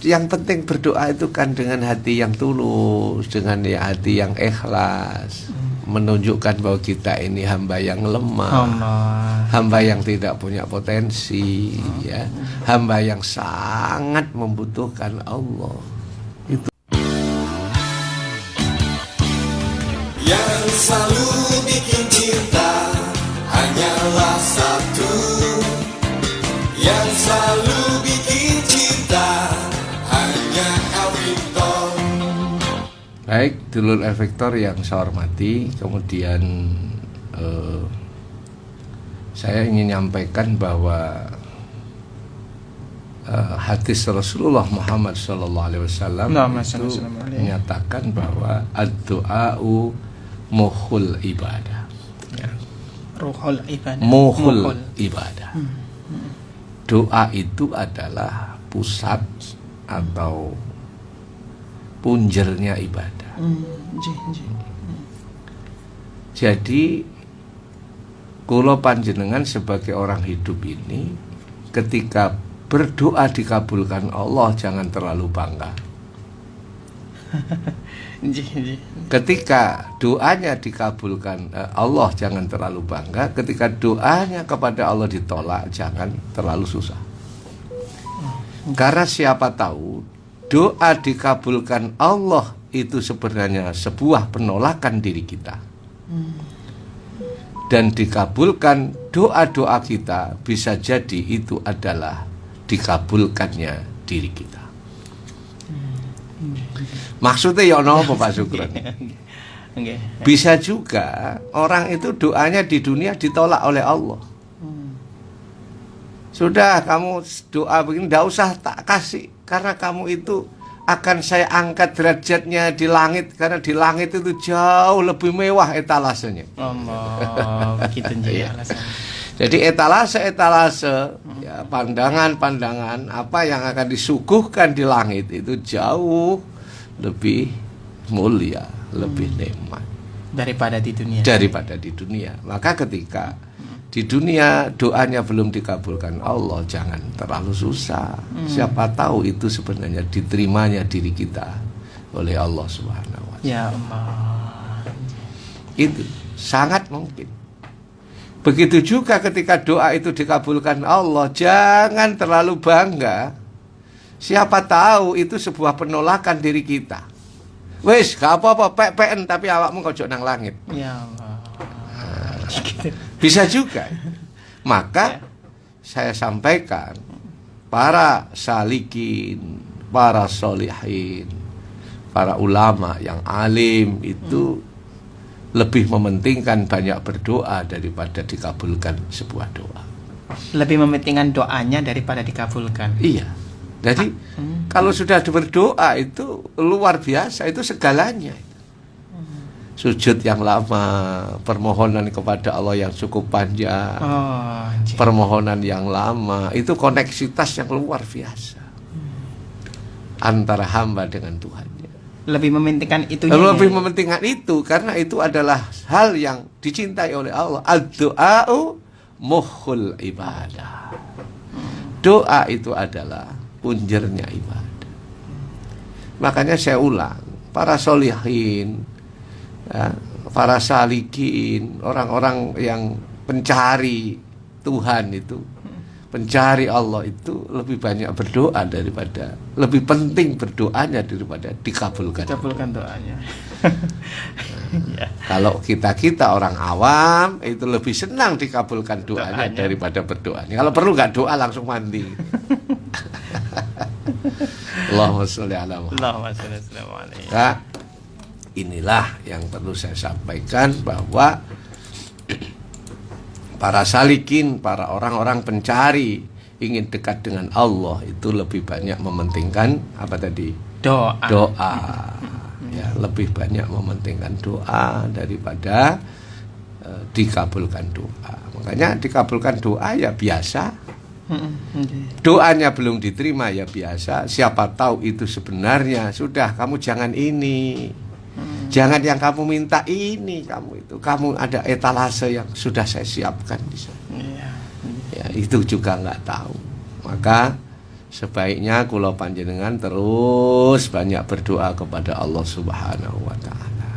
yang penting berdoa itu kan dengan hati yang tulus, dengan hati yang ikhlas, menunjukkan bahwa kita ini hamba yang lemah, hamba yang tidak punya potensi, ya, hamba yang sangat membutuhkan Allah. Itu yang selalu bikin cinta hanyalah satu, yang selalu bikin cinta hanya El-Victor. baik, dulur El-Victor yang saya hormati, kemudian saya ingin nyampaikan bahwa hadis Rasulullah Muhammad SAW itu menyatakan bahwa ad-du'a'u mukhul ibadah, mukhul ibadah. Doa itu adalah pusat atau punjernya ibadah. Jadi kula panjenengan sebagai orang hidup ini, ketika berdoa dikabulkan Allah, jangan terlalu bangga. Ketika doanya dikabulkan Allah, jangan terlalu bangga. Ketika doanya kepada Allah ditolak, jangan terlalu susah. Karena siapa tahu doa dikabulkan Allah itu sebenarnya sebuah penolakan diri kita. Dan dikabulkan doa-doa kita bisa jadi itu adalah dikabulkannya diri kita. Maksudnya ya apa Pak Sugron? Bisa juga orang itu doanya di dunia ditolak oleh Allah. Sudah, kamu doa begini, tidak usah tak kasih, karena kamu itu akan saya angkat derajatnya di langit, karena di langit itu jauh lebih mewah etalasenya. Begitu ya alasannya. Jadi etalase ya, pandangan apa yang akan disuguhkan di langit itu jauh lebih mulia, lebih nikmat daripada di dunia. Maka ketika di dunia doanya belum dikabulkan Allah, jangan terlalu susah. Siapa tahu itu sebenarnya diterimanya diri kita oleh Allah Subhanahu wa Ta'ala. Ya Allah. Itu sangat mungkin. Begitu juga ketika doa itu dikabulkan Allah, jangan terlalu bangga. Siapa tahu itu sebuah penolakan diri kita. Wis, gak apa-apa, pek-peken tapi awakmu kok nang langit. Ya Allah. Bisa juga. Maka saya sampaikan, para salikin, para solihin, para ulama yang alim itu lebih mementingkan banyak berdoa daripada dikabulkan sebuah doa. Lebih mementingkan doanya daripada dikabulkan. Iya. Jadi kalau sudah berdoa itu luar biasa, itu segalanya. Sujud yang lama, permohonan kepada Allah yang cukup panjang, permohonan yang lama, itu koneksitas yang luar biasa antara hamba dengan Tuhan. Lebih mementingkan itu. Lebih mementingkan itu karena itu adalah hal yang dicintai oleh Allah. Ad-du'a'u mukhul ibadah. Doa itu adalah punjernya ibadah. Makanya saya ulang, para solihin, ya, para salikin, orang-orang yang pencari Tuhan itu, pencari Allah itu lebih banyak berdoa daripada, lebih penting berdoanya daripada dikabulkan doanya. Ya. Kalau kita orang awam itu lebih senang dikabulkan doanya daripada berdoanya. Kalau perlu nggak doa langsung mandi. Allahumma sholli ala Muhammad. Nah, inilah yang perlu saya sampaikan, bahwa para salikin, para orang-orang pencari ingin dekat dengan Allah itu lebih banyak mementingkan apa tadi? Doa. Ya, lebih banyak mementingkan doa daripada dikabulkan doa. Makanya dikabulkan doa ya biasa. Doanya belum diterima ya biasa. Siapa tahu itu sebenarnya sudah, kamu jangan ini. Jangan yang kamu minta ini, kamu ada etalase yang sudah saya siapkan di sana. Ya, itu juga nggak tahu. Maka sebaiknya kula panjenengan terus banyak berdoa kepada Allah Subhanahu wa taala.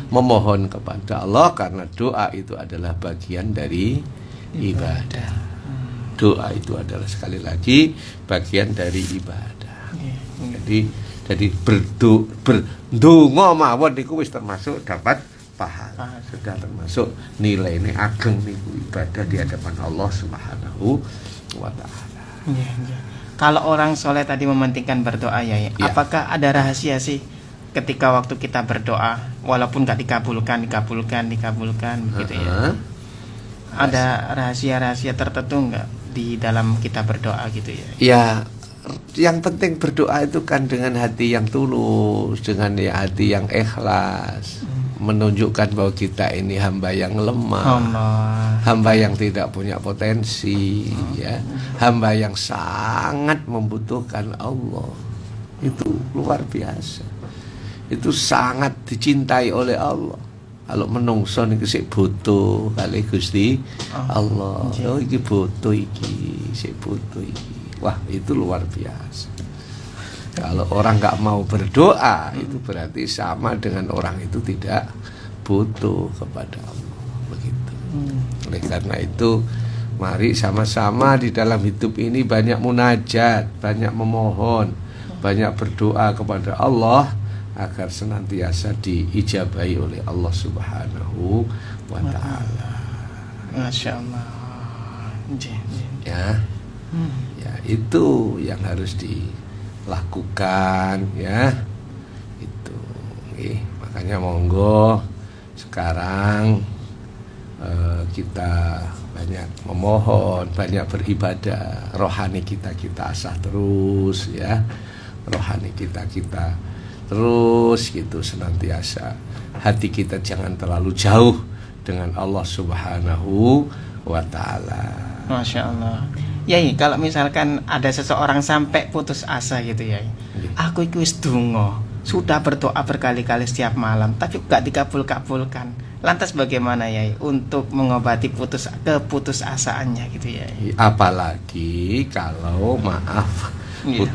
Memohon kepada Allah, karena doa itu adalah bagian dari ibadah. Doa itu adalah, sekali lagi, bagian dari ibadah. Jadi berdonga mawon niku wis termasuk dapat pahala. Sudah termasuk nilai ini ageng niku ibadah di hadapan Allah Subhanahu wa taala. Kalau orang soleh tadi mementingkan berdoa ya. Apakah ada rahasia sih ketika waktu kita berdoa, walaupun nggak dikabulkan begitu ya? Ada rahasia-rahasia tertentu nggak di dalam kita berdoa gitu ya? Ya, yang penting berdoa itu kan dengan hati yang tulus, dengan hati yang ikhlas, menunjukkan bahwa kita ini hamba yang lemah, hamba yang tidak punya potensi, ya, hamba yang sangat membutuhkan Allah. Itu luar biasa. Itu sangat dicintai oleh Allah. Kalau menungso niki sik butuh kali Gusti Allah. Oh iki butuh iki, sik butuh iki. Wah, itu luar biasa. Kalau orang nggak mau berdoa, itu berarti sama dengan orang itu tidak butuh kepada Allah. Begitu. Oleh karena itu, mari sama-sama di dalam hidup ini banyak munajat, banyak memohon, banyak berdoa kepada Allah agar senantiasa diijabahi oleh Allah Subhanahu wa taala. Masya Allah. Ya. Ya, itu yang harus dilakukan ya. Itu. Makanya monggo sekarang kita banyak memohon, banyak beribadah, rohani kita asah terus ya. Rohani kita terus gitu senantiasa. Hati kita jangan terlalu jauh dengan Allah Subhanahu wa taala. Masya Allah. Yai, kalau misalkan ada seseorang sampai putus asa gitu ya, aku wis donga, sudah berdoa berkali-kali setiap malam, tapi gak dikabulkan. Lantas bagaimana Yai untuk mengobati keputusasaannya gitu ya? Apalagi kalau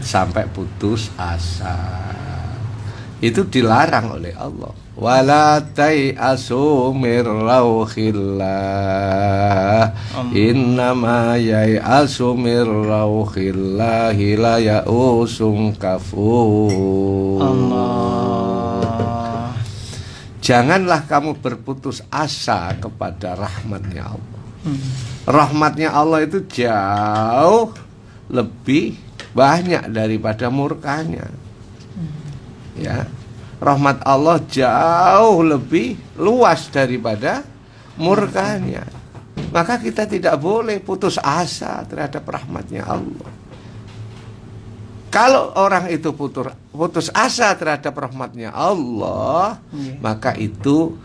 sampai putus asa. Itu dilarang oleh Allah. Wala tai'asu mir rauhillah. Innama yai'asu mir rauhillahi la ya'usum kafur. Allah. Janganlah kamu berputus asa kepada rahmatnya Allah. Rahmatnya Allah itu jauh lebih banyak daripada murkanya. Ya, rahmat Allah jauh lebih luas daripada murkanya. Maka kita tidak boleh putus asa terhadap rahmatnya Allah. Kalau orang itu putus asa terhadap rahmatnya Allah, maka itu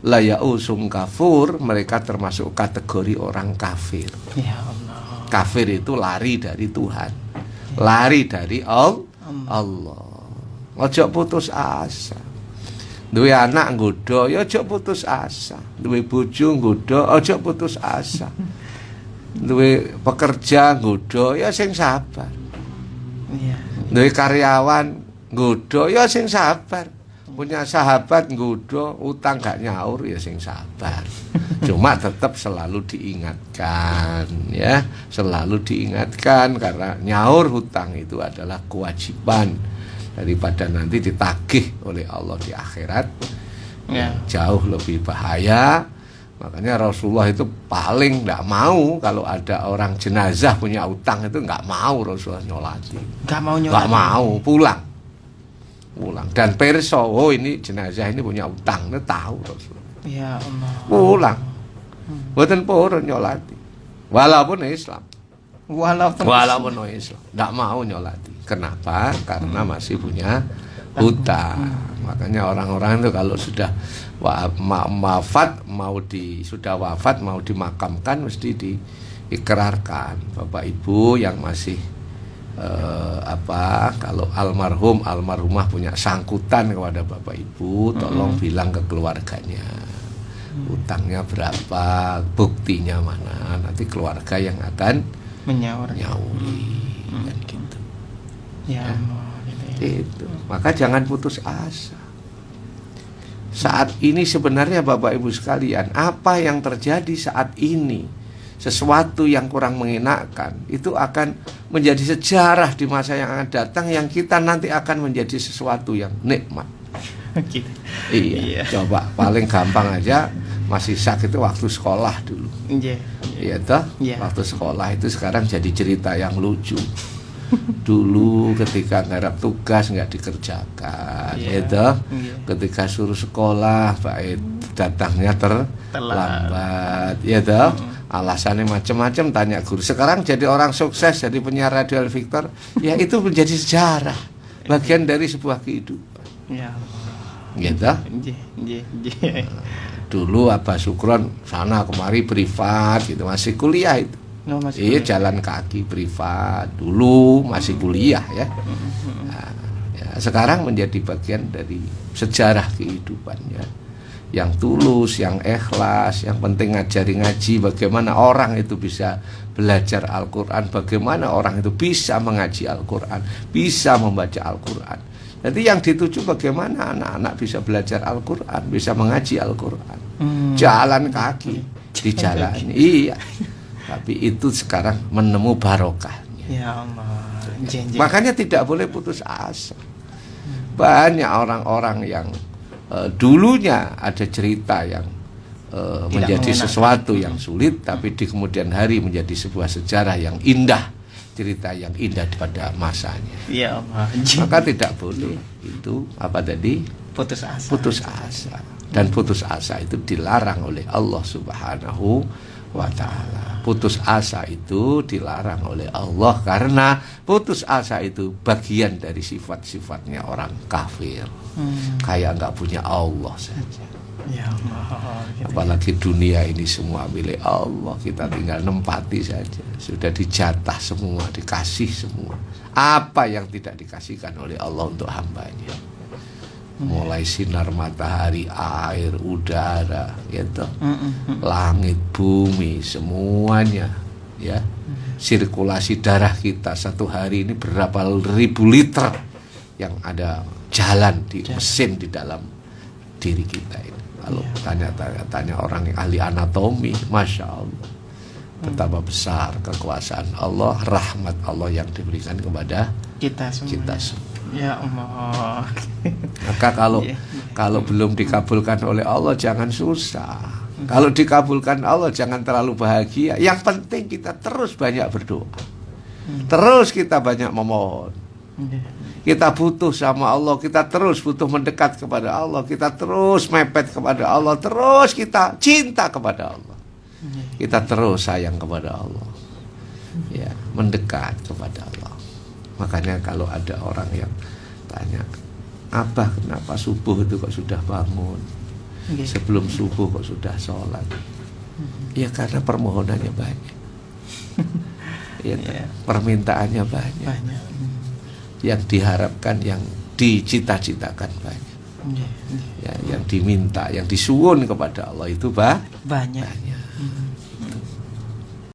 la ya'usum kafur, mereka termasuk kategori orang kafir. Ya Allah. Kafir itu lari dari Tuhan, lari dari Allah. Ojo putus asa. Duwe anak nggodho ya ojo putus asa. Duwe bojo nggodho ojo putus asa. Duwe pekerja nggodho ya sing sabar. Iya. Duwe karyawan nggodho ya sing sabar. Punya sahabat nggodho utang gak nyaur ya sing sabar. Cuma tetap selalu diingatkan ya, selalu diingatkan karena nyaur hutang itu adalah kewajiban. Daripada nanti ditagih oleh Allah di akhirat jauh lebih bahaya. Makanya Rasulullah itu paling tidak mau kalau ada orang jenazah punya utang, itu nggak mau Rasulullah nyolati, nggak mau pulang dan perso, oh ini jenazah ini punya utang, itu tahu Rasulullah. Ya Allah. Pulang, buatan purun nyolati, walaupun Islam. Walaupun Islam tidak mau nyolati. Kenapa? Karena masih punya hutang. Makanya orang-orang itu kalau sudah wafat mau dimakamkan mesti diikrarkan. Bapak Ibu yang masih kalau almarhumah punya sangkutan kepada Bapak Ibu, tolong bilang ke keluarganya. Hutangnya berapa, buktinya mana, nanti keluarga yang akan menyauri. kan gitu. Ya Allah, gitu ya. Itu. Maka jangan putus asa. Saat ini sebenarnya Bapak Ibu sekalian, apa yang terjadi saat ini, sesuatu yang kurang mengenakan, itu akan menjadi sejarah di masa yang akan datang, yang kita nanti akan menjadi sesuatu yang nikmat. Gitu. Iya. Coba paling gampang aja, masih sakit itu waktu sekolah dulu. Iya. Iya toh? Iya. Waktu sekolah itu sekarang jadi cerita yang lucu. Dulu ketika ngarap tugas nggak dikerjakan, gitu. Ketika suruh sekolah, baik datangnya terlambat, gitu. Alasannya macam-macam, tanya guru. Sekarang jadi orang sukses, jadi penyiar radio Al Victor, ya itu menjadi sejarah, bagian dari sebuah kehidupan. Ya. Gitu. Dulu Abah Sukron sana kemari privat, gitu, masih kuliah itu. No, Jalan kaki privat dulu masih kuliah ya. Nah, ya. Sekarang menjadi bagian dari sejarah kehidupannya, yang tulus, yang ikhlas, yang penting ngajari ngaji. Bagaimana orang itu bisa belajar Al-Quran, bagaimana orang itu bisa mengaji Al-Quran, bisa membaca Al-Quran. Jadi yang dituju bagaimana anak-anak bisa belajar Al-Quran, bisa mengaji Al-Quran. Jalan kaki di jalan. Iya. Tapi itu sekarang menemu barokahnya. Ya Allah. Makanya tidak boleh putus asa. Banyak orang-orang yang dulunya ada cerita yang menjadi sesuatu yang sulit, tapi di kemudian hari menjadi sebuah sejarah yang indah, cerita yang indah pada masanya. Ya Allah. Maka tidak boleh itu apa tadi? Putus asa. Putus asa. Dan putus asa itu dilarang oleh Allah Subhanahu wa ta'ala. Putus asa itu dilarang oleh Allah, karena putus asa itu bagian dari sifat-sifatnya orang kafir. Kayak nggak punya Allah saja. Ya Allah. Apalagi dunia ini semua milik Allah, kita tinggal nempati saja. Sudah dijatah semua, dikasih semua. Apa yang tidak dikasihkan oleh Allah untuk hambanya? Mulai sinar matahari, air, udara, gitu, langit, bumi, semuanya, ya. Sirkulasi darah kita satu hari ini berapa ribu liter yang ada jalan di mesin di dalam diri kita ini. Kalau tanya orang yang ahli anatomi, masya Allah, betapa besar kekuasaan Allah, rahmat Allah yang diberikan kepada kita semua. Ya Allah. Maka kalau belum dikabulkan oleh Allah jangan susah. Kalau dikabulkan Allah jangan terlalu bahagia. Yang penting kita terus banyak berdoa. Terus kita banyak memohon. Kita butuh sama Allah, kita terus butuh mendekat kepada Allah, kita terus mepet kepada Allah, terus kita cinta kepada Allah. Kita terus sayang kepada Allah. Ya, mendekat kepada Allah. Makanya kalau ada orang yang tanya, Abah kenapa subuh itu kok sudah bangun, sebelum subuh kok sudah sholat? Ya karena permohonannya banyak, ya, permintaannya banyak, yang diharapkan, yang dicita-citakan banyak, ya, yang diminta, yang disuwun kepada Allah itu banyak.